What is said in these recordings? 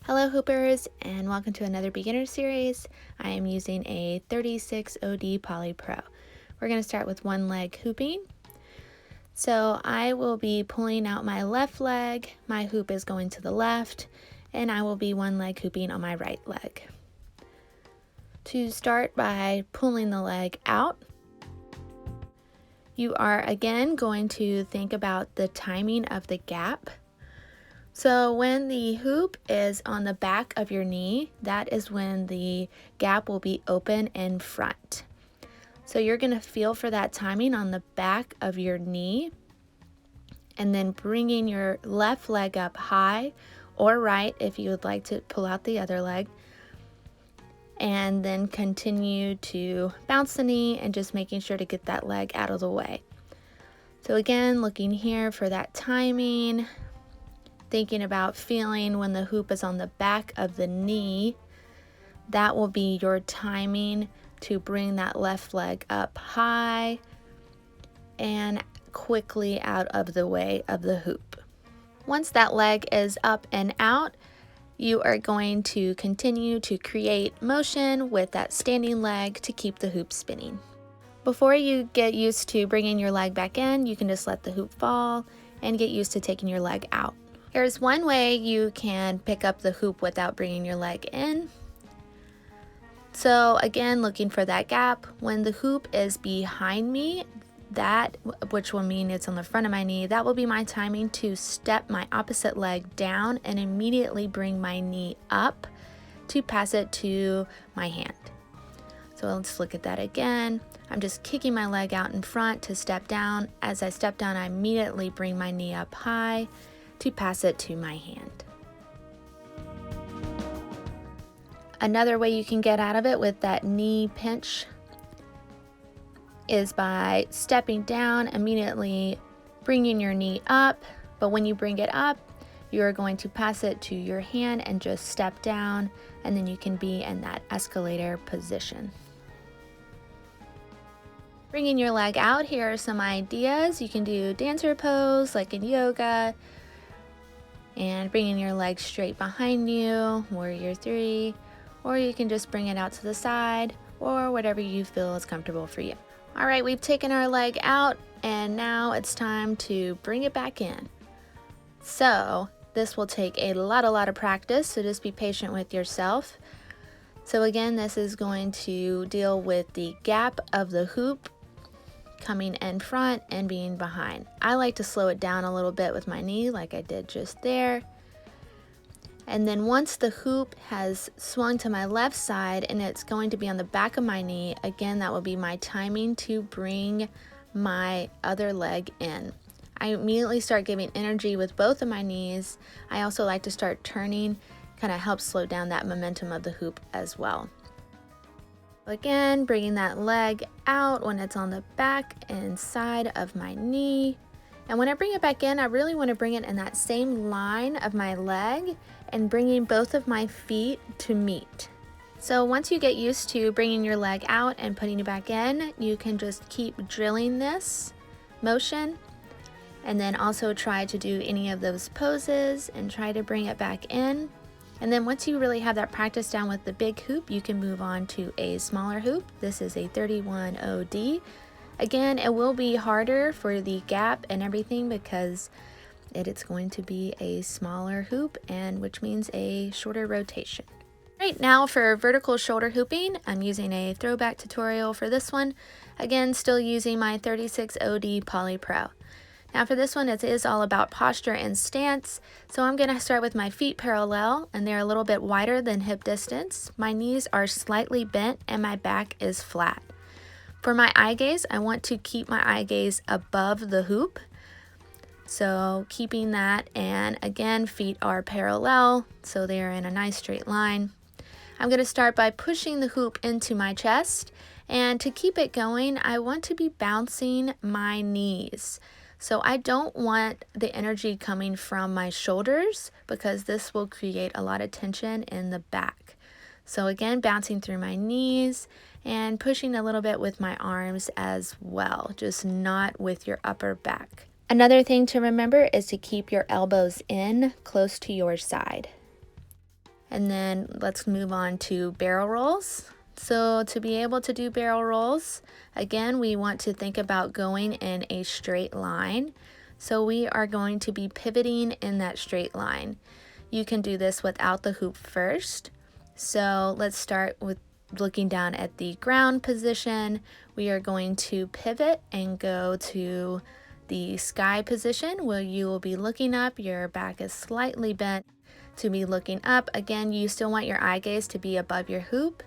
Hello Hoopers, and welcome to another beginner series. I am using a 36 OD Poly Pro. We're going to start with one leg hooping. So I will be pulling out my left leg, my hoop is going to the left, and I will be one leg hooping on my right leg. To start by pulling the leg out, you are again going to think about the timing of the gap. So when the hoop is on the back of your knee, that is when the gap will be open in front. So you're going to feel for that timing on the back of your knee, and then bringing your left leg up high or right if you would like to pull out the other leg, and then continue to bounce the knee and just making sure to get that leg out of the way. So again, looking here for that timing, thinking about feeling when the hoop is on the back of the knee. That will be your timing to bring that left leg up high and quickly out of the way of the hoop. Once that leg is up and out, you are going to continue to create motion with that standing leg to keep the hoop spinning. Before you get used to bringing your leg back in, you can just let the hoop fall and get used to taking your leg out. Here's one way you can pick up the hoop without bringing your leg in. So again, looking for that gap. When the hoop is behind me, which will mean it's on the front of my knee, that will be my timing to step my opposite leg down and immediately bring my knee up to pass it to my hand. So let's look at that again. I'm just kicking my leg out in front to step down. As I step down, I immediately bring my knee up high to pass it to my hand. Another way you can get out of it with that knee pinch is by stepping down, immediately bringing your knee up, but when you bring it up, you're going to pass it to your hand and just step down, and then you can be in that escalator position. Bringing your leg out, here are some ideas. You can do dancer pose like in yoga, and bringing your leg straight behind you, warrior 3, or you can just bring it out to the side, or whatever you feel is comfortable for you. All right, we've taken our leg out, and now it's time to bring it back in. So this will take a lot of practice, so just be patient with yourself. So again, this is going to deal with the gap of the hoop coming in front and being behind. I like to slow it down a little bit with my knee like I did just there. And then once the hoop has swung to my left side and it's going to be on the back of my knee, again, that will be my timing to bring my other leg in. I immediately start giving energy with both of my knees. I also like to start turning, kind of helps slow down that momentum of the hoop as well. Again, bringing that leg out when it's on the back and side of my knee. And when I bring it back in, I really want to bring it in that same line of my leg and bringing both of my feet to meet. So once you get used to bringing your leg out and putting it back in, you can just keep drilling this motion, and then also try to do any of those poses and try to bring it back in. And then once you really have that practice down with the big hoop, you can move on to a smaller hoop. This is a 31 OD. Again, it will be harder for the gap and everything because it's going to be a smaller hoop, and which means a shorter rotation. Right now for vertical shoulder hooping, I'm using a throwback tutorial for this one. Again, still using my 36 OD Poly Pro. Now for this one, it is all about posture and stance. So I'm going to start with my feet parallel, and they're a little bit wider than hip distance. My knees are slightly bent and my back is flat. For my eye gaze, I want to keep my eye gaze above the hoop. So keeping that, and again, feet are parallel, so they're in a nice straight line. I'm going to start by pushing the hoop into my chest, and to keep it going, I want to be bouncing my knees. So I don't want the energy coming from my shoulders because this will create a lot of tension in the back. So again, bouncing through my knees and pushing a little bit with my arms as well, just not with your upper back. Another thing to remember is to keep your elbows in close to your side. And then let's move on to barrel rolls. So to be able to do barrel rolls, again, we want to think about going in a straight line. So we are going to be pivoting in that straight line. You can do this without the hoop first. So let's start with looking down at the ground position. We are going to pivot and go to the sky position where you will be looking up. Your back is slightly bent to be looking up. Again, you still want your eye gaze to be above your hoop,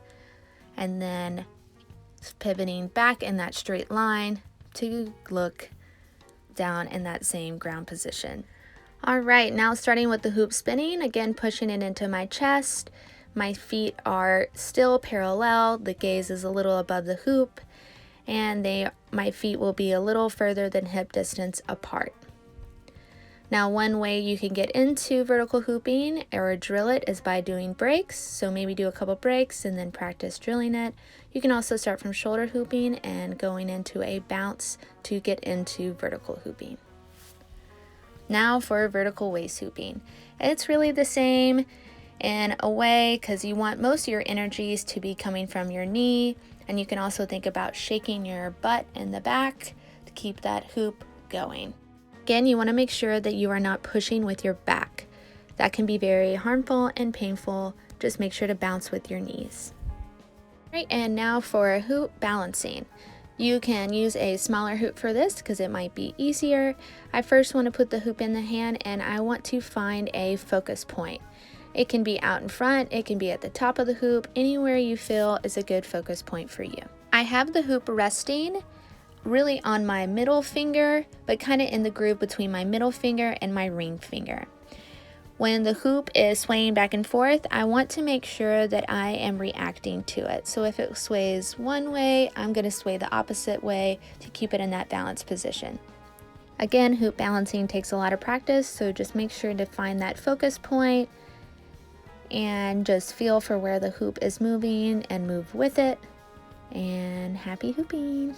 and then pivoting back in that straight line to look down in that same ground position. All right, now starting with the hoop spinning, again pushing it into my chest. My feet are still parallel, the gaze is a little above the hoop, and my feet will be a little further than hip distance apart. Now, one way you can get into vertical hooping or drill it is by doing breaks. So maybe do a couple breaks and then practice drilling it. You can also start from shoulder hooping and going into a bounce to get into vertical hooping. Now for vertical waist hooping. It's really the same in a way because you want most of your energies to be coming from your knee, and you can also think about shaking your butt in the back to keep that hoop going. Again, you want to make sure that you are not pushing with your back. That can be very harmful and painful. Just make sure to bounce with your knees. All right, and now for hoop balancing. You can use a smaller hoop for this because it might be easier. I first want to put the hoop in the hand and I want to find a focus point. It can be out in front, it can be at the top of the hoop, anywhere you feel is a good focus point for you. I have the hoop resting really on my middle finger, but kind of in the groove between my middle finger and my ring finger. When the hoop is swaying back and forth, I want to make sure that I am reacting to it. So if it sways one way, I'm going to sway the opposite way to keep it in that balanced position. Again, hoop balancing takes a lot of practice, so just make sure to find that focus point and just feel for where the hoop is moving and move with it. And happy hooping!